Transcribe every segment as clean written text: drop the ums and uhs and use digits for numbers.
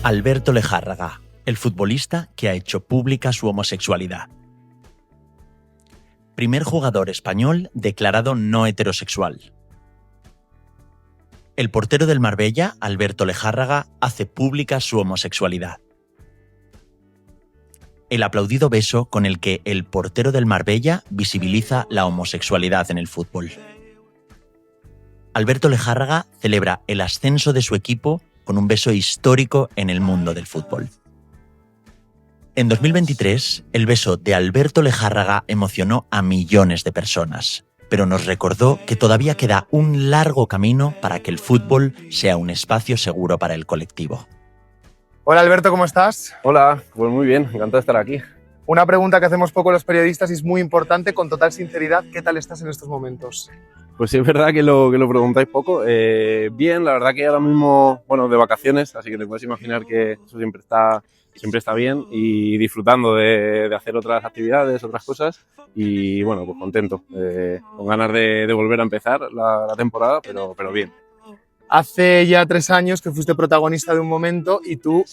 Alberto Lejárraga, el futbolista que ha hecho pública su homosexualidad. Primer jugador español declarado no heterosexual. El portero del Marbella, Alberto Lejárraga, hace pública su homosexualidad. El aplaudido beso con el que el portero del Marbella visibiliza la homosexualidad en el fútbol. Alberto Lejárraga celebra el ascenso de su equipo con un beso histórico en el mundo del fútbol. En 2023, el beso de Alberto Lejárraga emocionó a millones de personas, pero nos recordó que todavía queda un largo camino para que el fútbol sea un espacio seguro para el colectivo. Hola Alberto, ¿cómo estás? Hola, pues muy bien, encantado de estar aquí. Una pregunta que hacemos poco los periodistas y es muy importante, con total sinceridad, ¿qué tal estás en estos momentos? Pues sí, es verdad que lo preguntáis poco. Bien, la verdad que ahora mismo, bueno, de vacaciones, así que te puedes imaginar que eso siempre está bien y disfrutando de hacer otras actividades, otras cosas y bueno, pues contento, con ganas de volver a empezar la temporada, pero bien. Hace ya 3 años que fuiste protagonista de un momento y tú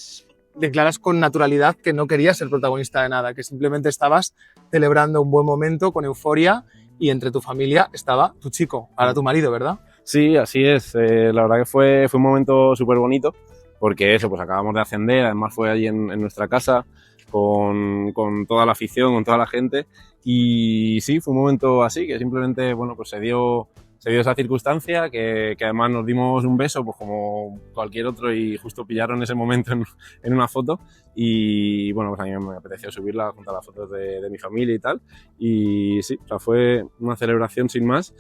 declaras con naturalidad que no querías ser protagonista de nada, que simplemente estabas celebrando un buen momento con euforia y entre tu familia estaba tu chico, ahora tu marido, ¿verdad? Sí, así es. La verdad que fue un momento súper bonito porque eso, pues acabamos de ascender, además fue allí en nuestra casa con toda la afición, con toda la gente y sí, fue un momento así que simplemente, bueno, pues se dio esa circunstancia que además nos dimos un beso pues como cualquier otro y justo pillaron ese momento en una foto y bueno, pues a mí me apeteció subirla junto a las fotos de mi familia y tal y sí, o sea, fue una celebración sin más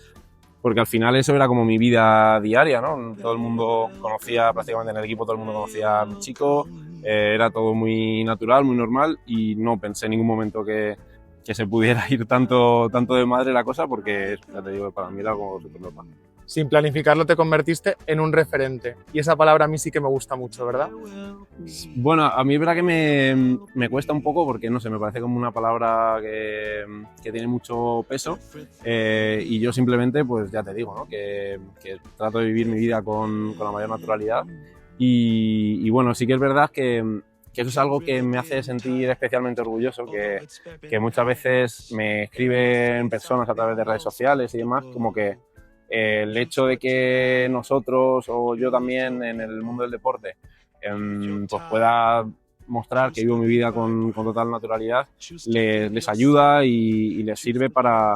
porque al final eso era como mi vida diaria, ¿no? Todo el mundo conocía, prácticamente en el equipo todo el mundo conocía a mi chico, era todo muy natural, muy normal y no pensé en ningún momento que se pudiera ir tanto de madre la cosa porque, ya te digo, para mí era algo súper normal. Sin planificarlo te convertiste en un referente y esa palabra a mí sí que me gusta mucho, ¿verdad? Bueno, a mí es verdad que me cuesta un poco porque, no sé, me parece como una palabra que tiene mucho peso y yo simplemente, pues ya te digo, ¿no? que trato de vivir mi vida con la mayor naturalidad y bueno, sí que es verdad que eso es algo que me hace sentir especialmente orgulloso, que muchas veces me escriben personas a través de redes sociales y demás, como que el hecho de que nosotros o yo también en el mundo del deporte pues pueda mostrar que vivo mi vida con total naturalidad, les ayuda y les sirve para,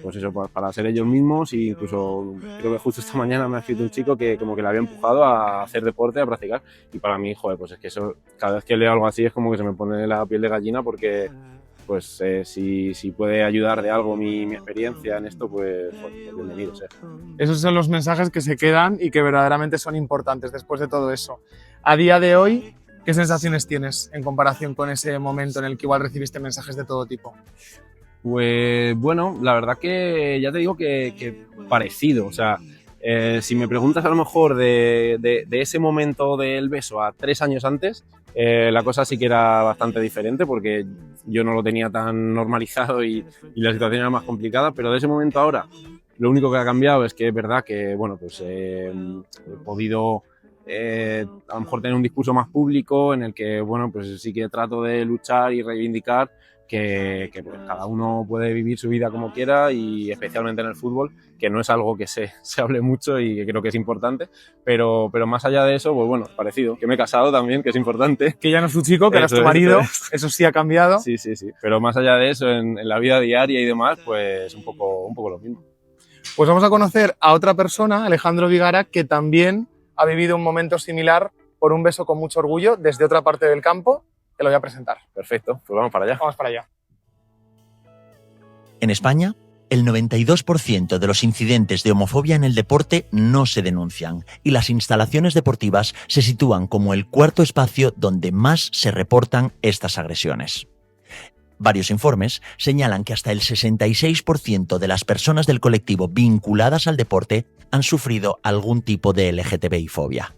pues eso, para ser ellos mismos e incluso creo que justo esta mañana me ha escrito un chico que como que le había empujado a hacer deporte, a practicar y para mí, joder, pues es que eso, cada vez que leo algo así es como que se me pone la piel de gallina porque pues si puede ayudar de algo mi experiencia en esto, pues bienvenido sea. Esos son los mensajes que se quedan y que verdaderamente son importantes después de todo eso. A día de hoy, ¿qué sensaciones tienes en comparación con ese momento en el que igual recibiste mensajes de todo tipo? Pues bueno, la verdad que ya te digo que parecido, o sea, si me preguntas a lo mejor de ese momento del beso a 3 años antes, la cosa sí que era bastante diferente porque yo no lo tenía tan normalizado y la situación era más complicada, pero de ese momento a ahora, lo único que ha cambiado es que es verdad que, bueno, pues he podido a lo mejor tener un discurso más público en el que, bueno, pues sí que trato de luchar y reivindicar que pues cada uno puede vivir su vida como quiera y especialmente en el fútbol, que no es algo que se hable mucho y que creo que es importante, pero más allá de eso, pues bueno, parecido, que me he casado también, que es importante. Que ya no es tu chico, que ahora es tu marido, eso sí ha cambiado. Sí, pero más allá de eso, en la vida diaria y demás, pues un poco lo mismo. Pues vamos a conocer a otra persona, Alejandro Vigara, que también ha vivido un momento similar por un beso con mucho orgullo desde otra parte del campo. Te lo voy a presentar. Perfecto, pues vamos para allá. Vamos para allá. En España, el 92% de los incidentes de homofobia en el deporte no se denuncian y las instalaciones deportivas se sitúan como el cuarto espacio donde más se reportan estas agresiones. Varios informes señalan que hasta el 66% de las personas del colectivo vinculadas al deporte han sufrido algún tipo de LGTBI-fobia.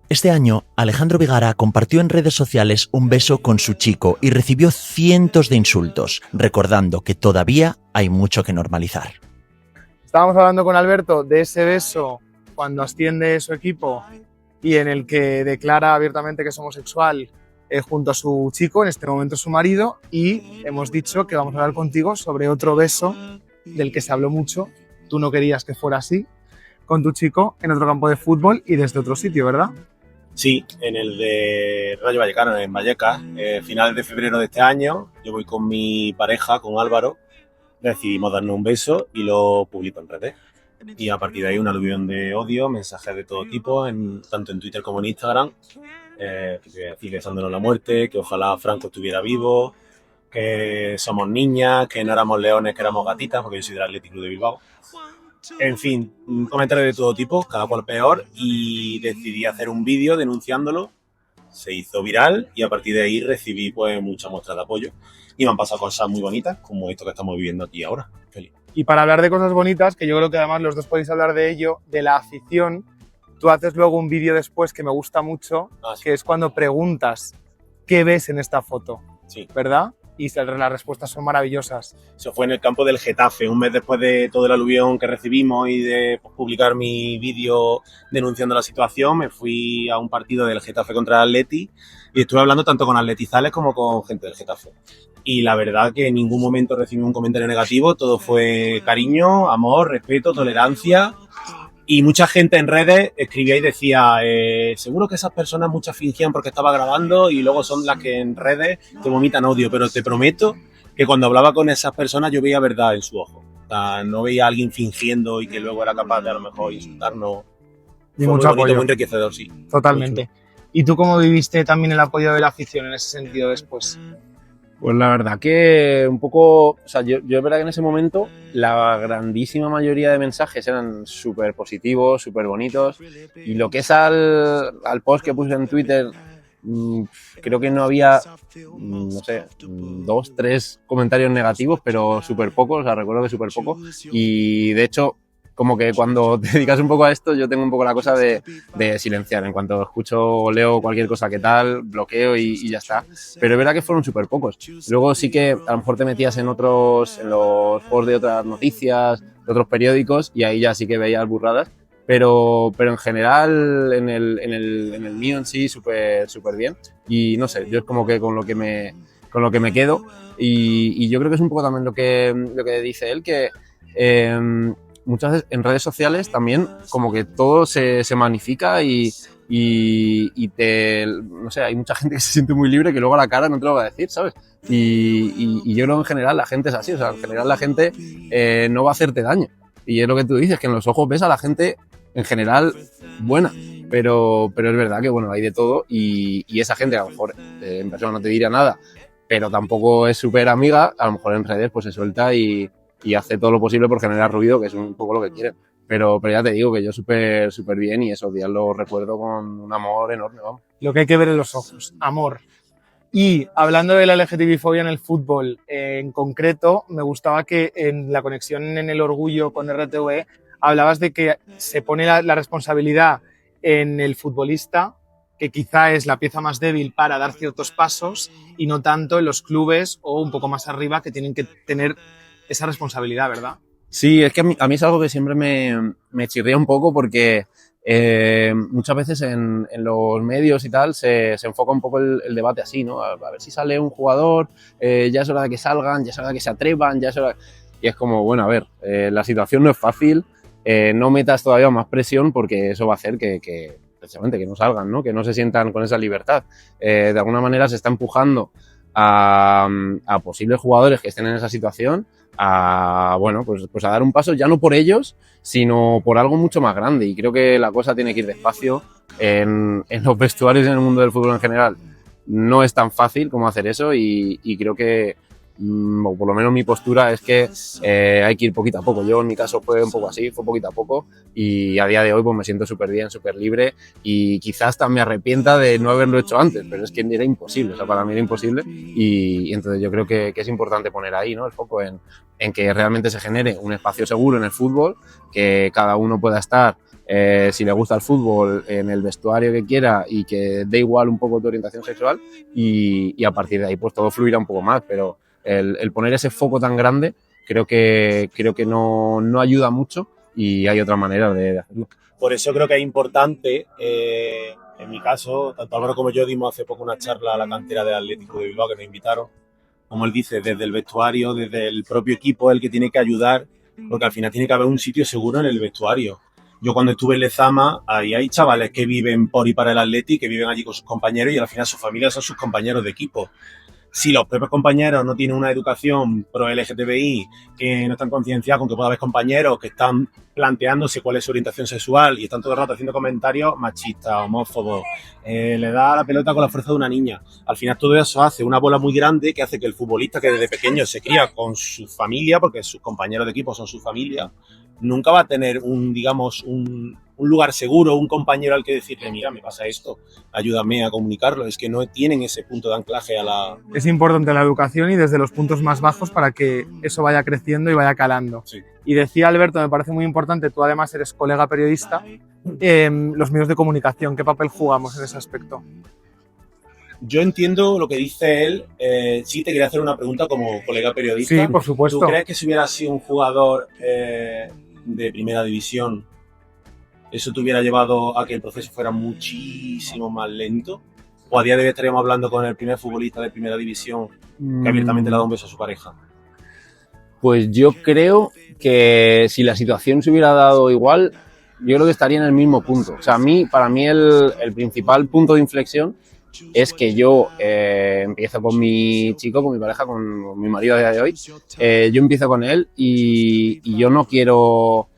Este año, Alejandro Vigara compartió en redes sociales un beso con su chico y recibió cientos de insultos, recordando que todavía hay mucho que normalizar. Estábamos hablando con Alberto de ese beso cuando asciende su equipo y en el que declara abiertamente que es homosexual junto a su chico, en este momento su marido, y hemos dicho que vamos a hablar contigo sobre otro beso del que se habló mucho, tú no querías que fuera así, con tu chico en otro campo de fútbol y desde otro sitio, ¿verdad? Sí, en el de Rayo Vallecano, en Vallecas, finales de febrero de este año, yo voy con mi pareja, con Álvaro, decidimos darnos un beso y lo publico en redes. Y a partir de ahí una aluvión de odio, mensajes de todo tipo, tanto en Twitter como en Instagram, que deseándonos la muerte, que ojalá Franco estuviera vivo, que somos niñas, que no éramos leones, que éramos gatitas, porque yo soy del Athletic Club de Bilbao. En fin, comentarios de todo tipo, cada cual peor, y decidí hacer un vídeo denunciándolo. Se hizo viral y a partir de ahí recibí pues muchas muestras de apoyo y me han pasado cosas muy bonitas como esto que estamos viviendo aquí ahora. Feliz. Y para hablar de cosas bonitas, que yo creo que además los dos podéis hablar de ello, de la afición, tú haces luego un vídeo después que me gusta mucho, Sí. que es cuando preguntas qué ves en esta foto, Sí. ¿verdad? Y las respuestas son maravillosas. Eso fue en el campo del Getafe, un mes después de todo el aluvión que recibimos y de publicar mi vídeo denunciando la situación, me fui a un partido del Getafe contra el Atleti y estuve hablando tanto con atletizales como con gente del Getafe. Y la verdad que en ningún momento recibí un comentario negativo, todo fue cariño, amor, respeto, tolerancia. Y mucha gente en redes escribía y decía, seguro que esas personas muchas fingían porque estaba grabando y luego son las que en redes te vomitan odio, pero te prometo que cuando hablaba con esas personas yo veía verdad en su ojo. O sea, no veía a alguien fingiendo y que luego era capaz de a lo mejor insultarnos. Y Fue mucho muy bonito, apoyo. muy enriquecedor, sí. Totalmente. ¿Y tú cómo viviste también el apoyo de la afición en ese sentido después? Pues la verdad que un poco, o sea, yo es verdad que en ese momento la grandísima mayoría de mensajes eran súper positivos, súper bonitos, y lo que es al post que puse en Twitter, creo que no había, no sé, 2, 3 comentarios negativos, pero súper pocos, o sea, recuerdo que súper poco, y de hecho, como que cuando te dedicas un poco a esto, yo tengo un poco la cosa de silenciar. En cuanto escucho o leo cualquier cosa que tal, bloqueo y ya está. Pero es verdad que fueron súper pocos. Luego sí que a lo mejor te metías en los posts de otras noticias, de otros periódicos, y ahí ya sí que veías burradas. Pero en general, en el mío en sí, súper bien. Y no sé, yo es como que con lo que me quedo. Y yo creo que es un poco también lo que dice él, que muchas veces en redes sociales también como que todo se magnifica y no sé, hay mucha gente que se siente muy libre que luego a la cara no te lo va a decir, ¿sabes? Y yo creo que en general la gente es así, o sea, en general la gente no va a hacerte daño. Y es lo que tú dices, que en los ojos ves a la gente en general buena, pero es verdad que bueno, hay de todo y esa gente a lo mejor en persona no te diría nada, pero tampoco es súper amiga, a lo mejor en redes pues se suelta y hace todo lo posible por generar ruido, que es un poco lo que quieren. Pero ya te digo que yo súper bien y esos días los recuerdo con un amor enorme, vamos. Lo que hay que ver en los ojos, amor. Y hablando de la LGTBI-fobia en el fútbol, en concreto, me gustaba que en la conexión en el orgullo con RTV hablabas de que se pone la responsabilidad en el futbolista, que quizá es la pieza más débil para dar ciertos pasos, y no tanto en los clubes o un poco más arriba que tienen que tener esa responsabilidad, ¿verdad? Sí, es que a mí es algo que siempre me chirría un poco porque muchas veces en los medios y tal se enfoca un poco el debate así, ¿no? A ver si sale un jugador, ya es hora de que salgan, ya es hora de que se atrevan, ya es hora... Y es como, bueno, a ver, la situación no es fácil, no metas todavía más presión porque eso va a hacer que precisamente que no salgan, ¿no? Que no se sientan con esa libertad. De alguna manera se está empujando a posibles jugadores que estén en esa situación bueno, pues a dar un paso ya no por ellos, sino por algo mucho más grande. Y creo que la cosa tiene que ir despacio en los vestuarios y en el mundo del fútbol en general. No es tan fácil como hacer eso y creo que, o por lo menos mi postura es que hay que ir poquito a poco. Yo en mi caso fue un poco así, fue poquito a poco y a día de hoy pues me siento súper bien, súper libre y quizás hasta me arrepienta de no haberlo hecho antes, pero es que era imposible, o sea, para mí era imposible y entonces yo creo que es importante poner ahí, ¿no? El foco en que realmente se genere un espacio seguro en el fútbol, que cada uno pueda estar si le gusta el fútbol en el vestuario que quiera y que dé igual un poco tu orientación sexual y a partir de ahí pues todo fluirá un poco más, pero el poner ese foco tan grande creo que no ayuda mucho y hay otra manera de hacerlo. Por eso creo que es importante, en mi caso, tanto Álvaro como yo dimos hace poco una charla a la cantera del Atlético de Bilbao que nos invitaron. Como él dice, desde el vestuario, desde el propio equipo, el que tiene que ayudar, porque al final tiene que haber un sitio seguro en el vestuario. Yo cuando estuve en Lezama, ahí hay chavales que viven por y para el Atleti, que viven allí con sus compañeros y al final sus familias son sus compañeros de equipo. Si los propios compañeros no tienen una educación pro LGTBI, que no están concienciados con que pueda haber compañeros que están planteándose cuál es su orientación sexual y están todo el rato haciendo comentarios machistas, homófobos, le da la pelota con la fuerza de una niña. Al final todo eso hace una bola muy grande que hace que el futbolista que desde pequeño se cría con su familia, porque sus compañeros de equipo son su familia, nunca va a tener un lugar seguro, un compañero al que decirle, mira, me pasa esto, ayúdame a comunicarlo. Es que no tienen ese punto de anclaje a la... Es importante la educación y desde los puntos más bajos para que eso vaya creciendo y vaya calando. Sí. Y decía Alberto, me parece muy importante, tú además eres colega periodista, los medios de comunicación, ¿qué papel jugamos en ese aspecto? Yo entiendo lo que dice él. Sí, te quería hacer una pregunta como colega periodista. Sí, por supuesto. ¿Tú crees que si hubiera sido un jugador de primera división, eso te hubiera llevado a que el proceso fuera muchísimo más lento? ¿O a día de hoy estaríamos hablando con el primer futbolista de primera división que abiertamente le ha dado un beso a su pareja? Pues yo creo que si la situación se hubiera dado igual, yo creo que estaría en el mismo punto. O sea, para mí el principal punto de inflexión es que yo empiezo con mi chico, con mi pareja, con mi marido a día de hoy. Yo empiezo con él y yo no quiero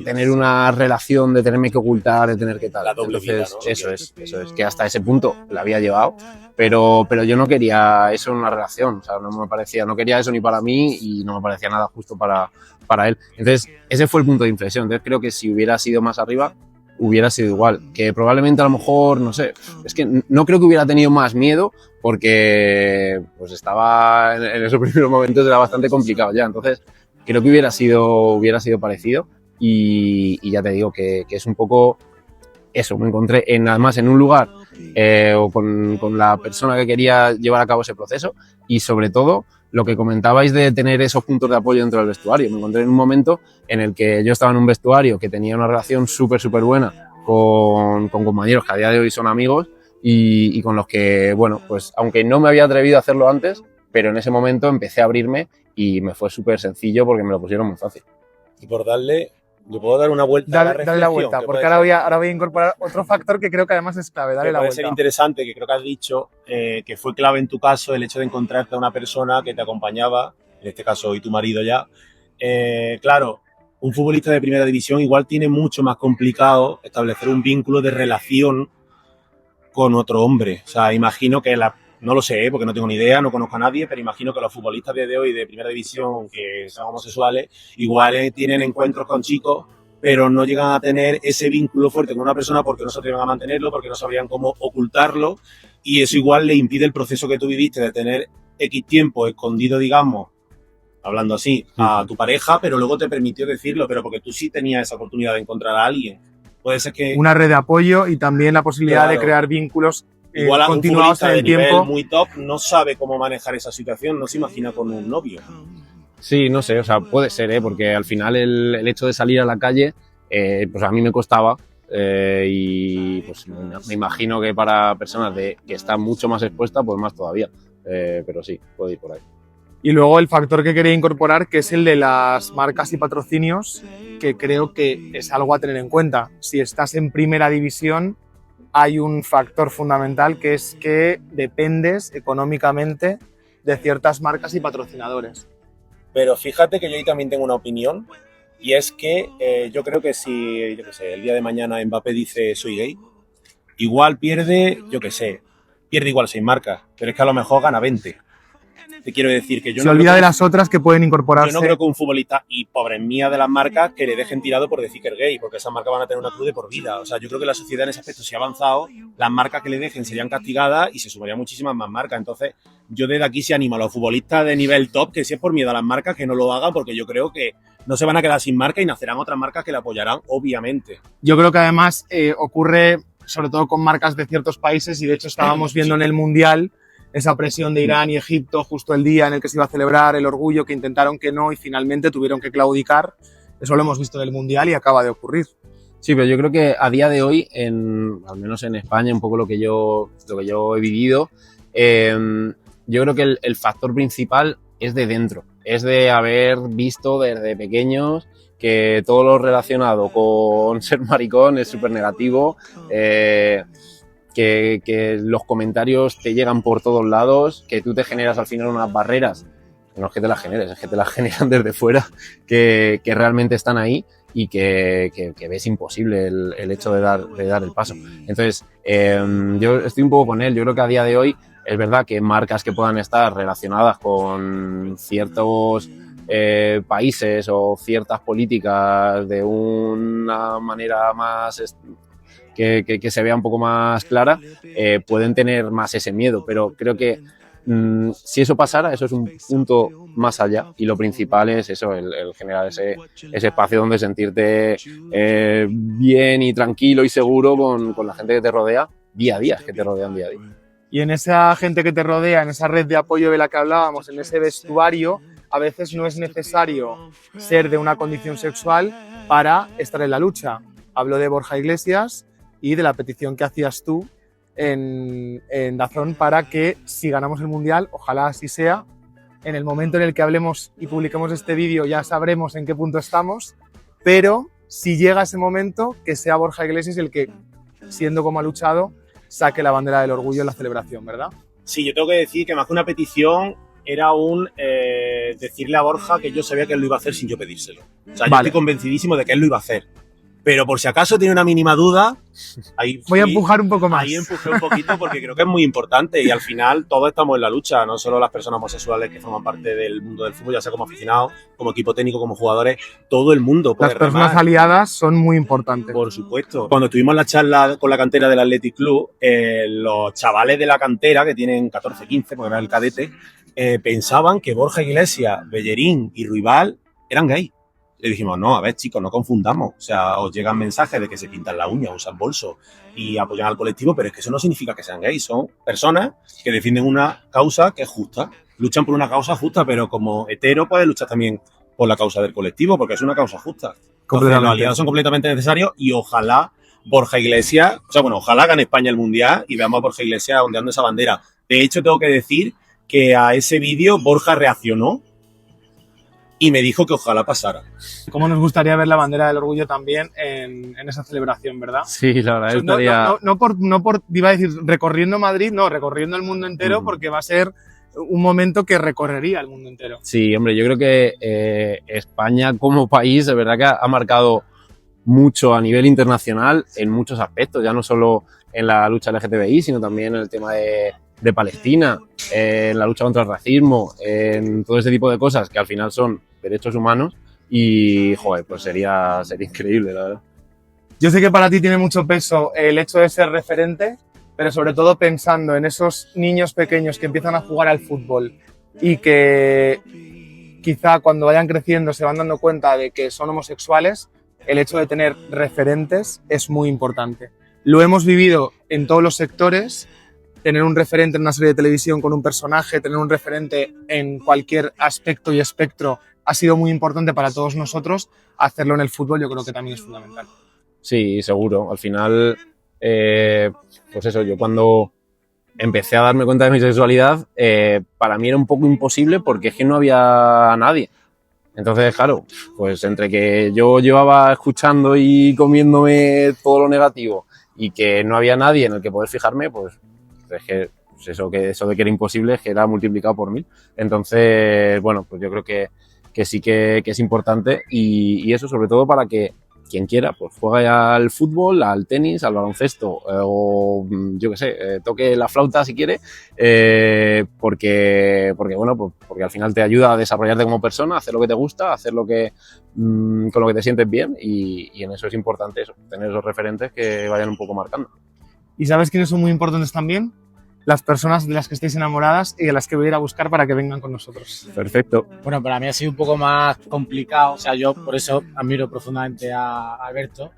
tener una relación de tenerme que ocultar, de tener que tal. La doble vida, ¿no? Eso es, que hasta ese punto la había llevado, pero yo no quería eso en una relación, o sea, no quería eso ni para mí y no me parecía nada justo para él. Entonces, ese fue el punto de inflexión. Entonces, creo que si hubiera sido más arriba, hubiera sido igual. Que probablemente a lo mejor, no sé, es que no creo que hubiera tenido más miedo porque pues estaba en esos primeros momentos, era bastante complicado ya. Entonces, creo que hubiera sido parecido y ya te digo que es un poco eso. Me encontré además en un lugar o con la persona que quería llevar a cabo ese proceso y sobre todo lo que comentabais de tener esos puntos de apoyo dentro del vestuario. Me encontré en un momento en el que yo estaba en un vestuario que tenía una relación súper buena con compañeros que a día de hoy son amigos y con los que, bueno, pues aunque no me había atrevido a hacerlo antes, pero en ese momento empecé a abrirme y me fue súper sencillo porque me lo pusieron muy fácil. Y por darle, ¿le puedo dar una vuelta a la reflexión? Dale la vuelta, porque ahora voy a incorporar otro factor que creo que además es clave. Dale la vuelta. Puede ser interesante, que creo que has dicho que fue clave en tu caso el hecho de encontrarte a una persona que te acompañaba, en este caso hoy tu marido ya. Claro, un futbolista de primera división igual tiene mucho más complicado establecer un vínculo de relación con otro hombre. O sea, imagino que no lo sé, porque no tengo ni idea, no conozco a nadie, pero imagino que los futbolistas de hoy de primera división que son homosexuales igual tienen encuentros con chicos, pero no llegan a tener ese vínculo fuerte con una persona porque no se atreven a mantenerlo, porque no sabrían cómo ocultarlo, y eso igual le impide el proceso que tú viviste de tener X tiempo escondido, digamos, hablando así, a tu pareja, pero luego te permitió decirlo, pero porque tú sí tenías esa oportunidad de encontrar a alguien. Puede ser que... Una red de apoyo y también la posibilidad Claro. de crear vínculos Igual a un continuados futbolista en de el nivel tiempo. muy top no sabe cómo manejar esa situación, no se imagina con un novio. Sí, no sé, o sea, puede ser, porque al final el hecho de salir a la calle, pues a mí me costaba y pues me imagino que para personas que están mucho más expuestas, pues más todavía, pero sí, puede ir por ahí. Y luego el factor que quería incorporar, que es el de las marcas y patrocinios, que creo que es algo a tener en cuenta. Si estás en primera división, hay un factor fundamental que es que dependes económicamente de ciertas marcas y patrocinadores. Pero fíjate que yo ahí también tengo una opinión, y es que yo creo que si, yo qué sé, el día de mañana Mbappé dice soy gay, igual pierde, yo qué sé, pierde igual 6 marcas, pero es que a lo mejor gana 20. Te quiero decir que yo Se no olvida creo de que- las otras que pueden Yo incorporarse. no creo que un futbolista, y pobre mía de las marcas, que le dejen tirado por decir que es gay, porque esas marcas van a tener una cruz de por vida. O sea, yo creo que la sociedad en ese aspecto se ha avanzado, las marcas que le dejen serían castigadas y se sumarían muchísimas más marcas. Entonces, yo desde aquí sí animo a los futbolistas de nivel top, que si es por miedo a las marcas, que no lo hagan, porque yo creo que no se van a quedar sin marca y nacerán otras marcas que le apoyarán, obviamente. Yo creo que además ocurre sobre todo con marcas de ciertos países y de hecho estábamos viendo en el Mundial esa presión de Irán y Egipto justo el día en el que se iba a celebrar el orgullo, que intentaron que no y finalmente tuvieron que claudicar. Eso lo hemos visto en el Mundial y acaba de ocurrir. Sí, pero yo creo que a día de hoy, al menos en España, un poco lo que yo he vivido, yo creo que el factor principal es de dentro, es de haber visto desde pequeños que todo lo relacionado con ser maricón es súper negativo, que los comentarios te llegan por todos lados, que tú te generas al final unas barreras, no es que te las generes, es que te las generan desde fuera, que realmente están ahí y que ves imposible el hecho de dar el paso. Entonces, yo estoy un poco con él, yo creo que a día de hoy es verdad que marcas que puedan estar relacionadas con ciertos países o ciertas políticas de una manera más que se vea un poco más clara, pueden tener más ese miedo, pero creo que si eso pasara, eso es un punto más allá y lo principal es eso, el generar ese espacio donde sentirte bien y tranquilo y seguro con la gente que te rodea día a día, que te rodean día a día. Y en esa gente que te rodea, en esa red de apoyo de la que hablábamos, en ese vestuario, a veces no es necesario ser de una condición sexual para estar en la lucha. Hablo de Borja Iglesias y de la petición que hacías tú en DAZN para que si ganamos el Mundial, ojalá así sea, en el momento en el que hablemos y publiquemos este vídeo ya sabremos en qué punto estamos, pero si llega ese momento, que sea Borja Iglesias el que, siendo como ha luchado, saque la bandera del orgullo en la celebración, ¿verdad? Sí, yo tengo que decir que más que una petición era decirle a Borja que yo sabía que él lo iba a hacer sin yo pedírselo. O sea, yo estoy convencidísimo de que él lo iba a hacer. Pero por si acaso tiene una mínima duda, voy a empujar un poco más. Ahí empujé un poquito porque creo que es muy importante y al final todos estamos en la lucha, no solo las personas homosexuales que forman parte del mundo del fútbol, ya sea como aficionados, como equipo técnico, como jugadores, todo el mundo puede Las personas remar. aliadas son muy importantes. Por supuesto. Cuando tuvimos la charla con la cantera del Athletic Club, los chavales de la cantera, que tienen 14, 15, porque era el cadete, pensaban que Borja Iglesias, Bellerín y Ruibal eran gays. Le dijimos, no, a ver, chicos, no confundamos. O sea, os llegan mensajes de que se pintan la uña, usan bolso y apoyan al colectivo, pero es que eso no significa que sean gays. Son personas que defienden una causa que es justa. Luchan por una causa justa, pero como hetero puedes luchar también por la causa del colectivo, porque es una causa justa. Entonces, los aliados son completamente necesarios y ojalá Borja Iglesias, o sea, bueno, ojalá gane España el Mundial y veamos a Borja Iglesias ondeando esa bandera. De hecho, tengo que decir que a ese vídeo Borja reaccionó y me dijo que ojalá pasara. ¿Cómo nos gustaría ver la bandera del orgullo también en esa celebración, verdad? Sí, la verdad, estaría... no por, iba a decir, recorriendo Madrid, no, recorriendo el mundo entero, porque va a ser un momento que recorrería el mundo entero. Sí, hombre, yo creo que España como país, de verdad que ha marcado mucho a nivel internacional en muchos aspectos, ya no solo en la lucha LGTBI, sino también en el tema de Palestina, en la lucha contra el racismo, en todo ese tipo de cosas que al final son derechos humanos y, joder, pues sería increíble, la verdad. Yo sé que para ti tiene mucho peso el hecho de ser referente, pero sobre todo pensando en esos niños pequeños que empiezan a jugar al fútbol y que quizá cuando vayan creciendo se van dando cuenta de que son homosexuales, el hecho de tener referentes es muy importante. Lo hemos vivido en todos los sectores, tener un referente en una serie de televisión con un personaje, tener un referente en cualquier aspecto y espectro ha sido muy importante para todos nosotros. Hacerlo en el fútbol yo creo que también es fundamental. Sí, seguro. Al final, pues eso, yo cuando empecé a darme cuenta de mi sexualidad, para mí era un poco imposible porque es que no había nadie. Entonces, claro, pues entre que yo llevaba escuchando y comiéndome todo lo negativo y que no había nadie en el que poder fijarme, pues es que pues eso de que era imposible es que era multiplicado por 1000. Entonces, bueno, pues yo creo que sí que es importante y eso sobre todo para que quien quiera pues juegue al fútbol, al tenis, al baloncesto o yo qué sé, toque la flauta si quiere, porque bueno, pues porque al final te ayuda a desarrollarte como persona, a hacer lo que te gusta, a hacer lo que con lo que te sientes bien y en eso es importante eso, tener esos referentes que vayan un poco marcando. ¿Y sabes quiénes son muy importantes también? Las personas de las que estéis enamoradas y de las que voy a ir a buscar para que vengan con nosotros. Perfecto. Bueno, para mí ha sido un poco más complicado, o sea, yo por eso admiro profundamente a Alberto,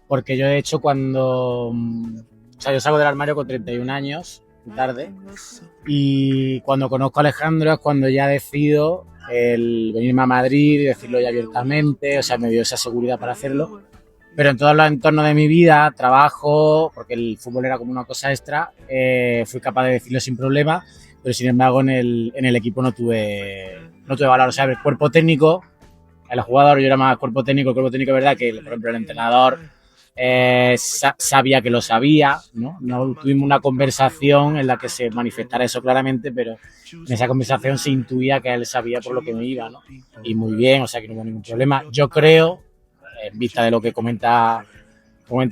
porque yo de hecho cuando, o sea, yo salgo del armario con 31 años, tarde, y cuando conozco a Alejandro es cuando ya decido el venirme a Madrid y decirlo ya abiertamente, o sea, me dio esa seguridad para hacerlo. Pero en todos los entornos de mi vida, trabajo, porque el fútbol era como una cosa extra, fui capaz de decirlo sin problema, pero sin embargo en el equipo no tuve valor. O sea, el cuerpo técnico, el jugador, yo era más cuerpo técnico es verdad que, por ejemplo, el entrenador sabía que lo sabía, ¿no? No tuvimos una conversación en la que se manifestara eso claramente, pero en esa conversación se intuía que él sabía por lo que me iba, ¿no? Y muy bien, o sea que no hubo ningún problema. Yo creo, en vista de lo que comenta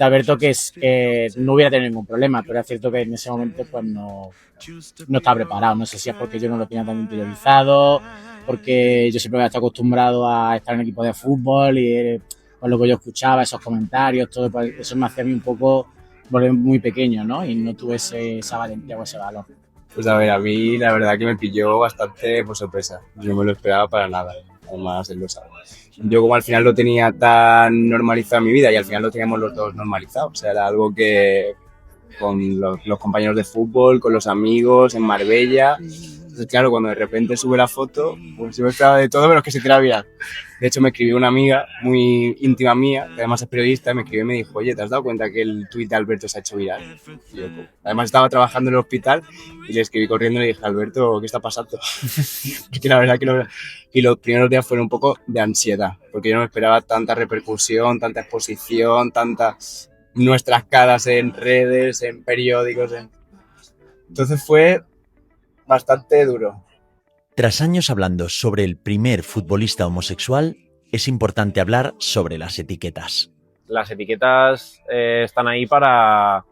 Alberto, que no hubiera tenido ningún problema, pero es cierto que en ese momento pues no estaba preparado. No sé si es porque yo no lo tenía tan interiorizado, porque yo siempre había estado acostumbrado a estar en equipos de fútbol y por lo que yo escuchaba, esos comentarios, todo, pues eso me hacía a mí un poco volver muy pequeño, ¿no? Y no tuve esa valentía o ese valor. Pues a ver, a mí la verdad que me pilló bastante por sorpresa. Yo no me lo esperaba para nada, además él lo sabe. Yo como al final lo tenía tan normalizado en mi vida y al final lo teníamos los dos normalizado. O sea, era algo que con los compañeros de fútbol, con los amigos, en Marbella. Entonces, claro, cuando de repente sube la foto, pues yo esperaba de todo menos que se hiciera viral. De hecho, me escribió una amiga muy íntima mía, que además es periodista, me escribió y me dijo, oye, ¿te has dado cuenta que el tuit de Alberto se ha hecho viral? Y yo, además estaba trabajando en el hospital y le escribí corriendo y le dije, Alberto, ¿qué está pasando? Que la verdad y los primeros días fueron un poco de ansiedad, porque yo no me esperaba tanta repercusión, tanta exposición, tantas nuestras caras en redes, en periódicos. Entonces fue bastante duro. Tras años hablando sobre el primer futbolista homosexual, es importante hablar sobre las etiquetas. Las etiquetas están ahí para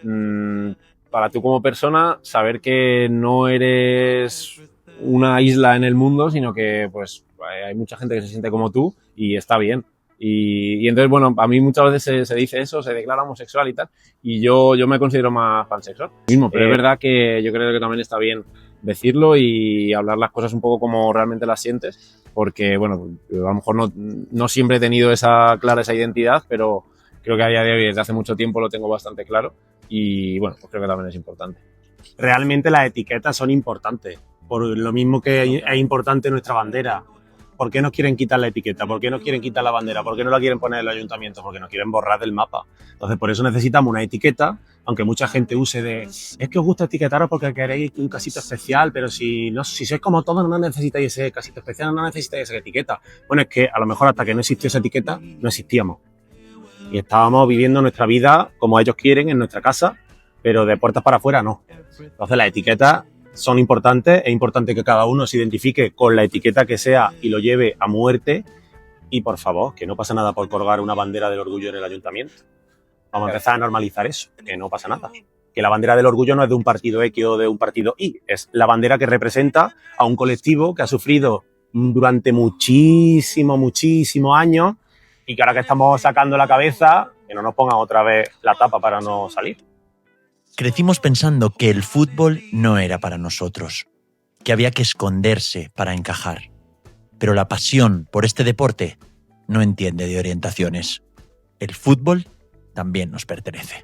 tú como persona saber que no eres una isla en el mundo, sino que pues hay mucha gente que se siente como tú y está bien. Y entonces, bueno, a mí muchas veces se dice eso, se declara homosexual y tal, y yo me considero más pansexual mismo, pero es verdad que yo creo que también está bien decirlo y hablar las cosas un poco como realmente las sientes, porque, bueno, a lo mejor no siempre he tenido esa identidad, pero creo que a día de hoy, desde hace mucho tiempo, lo tengo bastante claro y, bueno, pues creo que también es importante. Realmente las etiquetas son importantes, por lo mismo que es importante nuestra bandera. ¿Por qué nos quieren quitar la etiqueta? ¿Por qué nos quieren quitar la bandera? ¿Por qué no la quieren poner en el ayuntamiento? Porque nos quieren borrar del mapa. Entonces, por eso necesitamos una etiqueta, aunque mucha gente use es que os gusta etiquetaros porque queréis un casito especial, pero si sois como todos no necesitáis ese casito especial, no necesitáis esa etiqueta. Bueno, es que a lo mejor hasta que no existió esa etiqueta, no existíamos. Y estábamos viviendo nuestra vida como ellos quieren, en nuestra casa, pero de puertas para afuera no. Entonces, las etiquetas son importantes, es importante que cada uno se identifique con la etiqueta que sea y lo lleve a muerte y por favor, que no pasa nada por colgar una bandera del orgullo en el ayuntamiento. Vamos a empezar a normalizar eso, que no pasa nada. Que la bandera del orgullo no es de un partido X o de un partido Y, es la bandera que representa a un colectivo que ha sufrido durante muchísimos años y que ahora que estamos sacando la cabeza, que no nos pongan otra vez la tapa para no salir. Crecimos pensando que el fútbol no era para nosotros, que había que esconderse para encajar. Pero la pasión por este deporte no entiende de orientaciones. El fútbol también nos pertenece.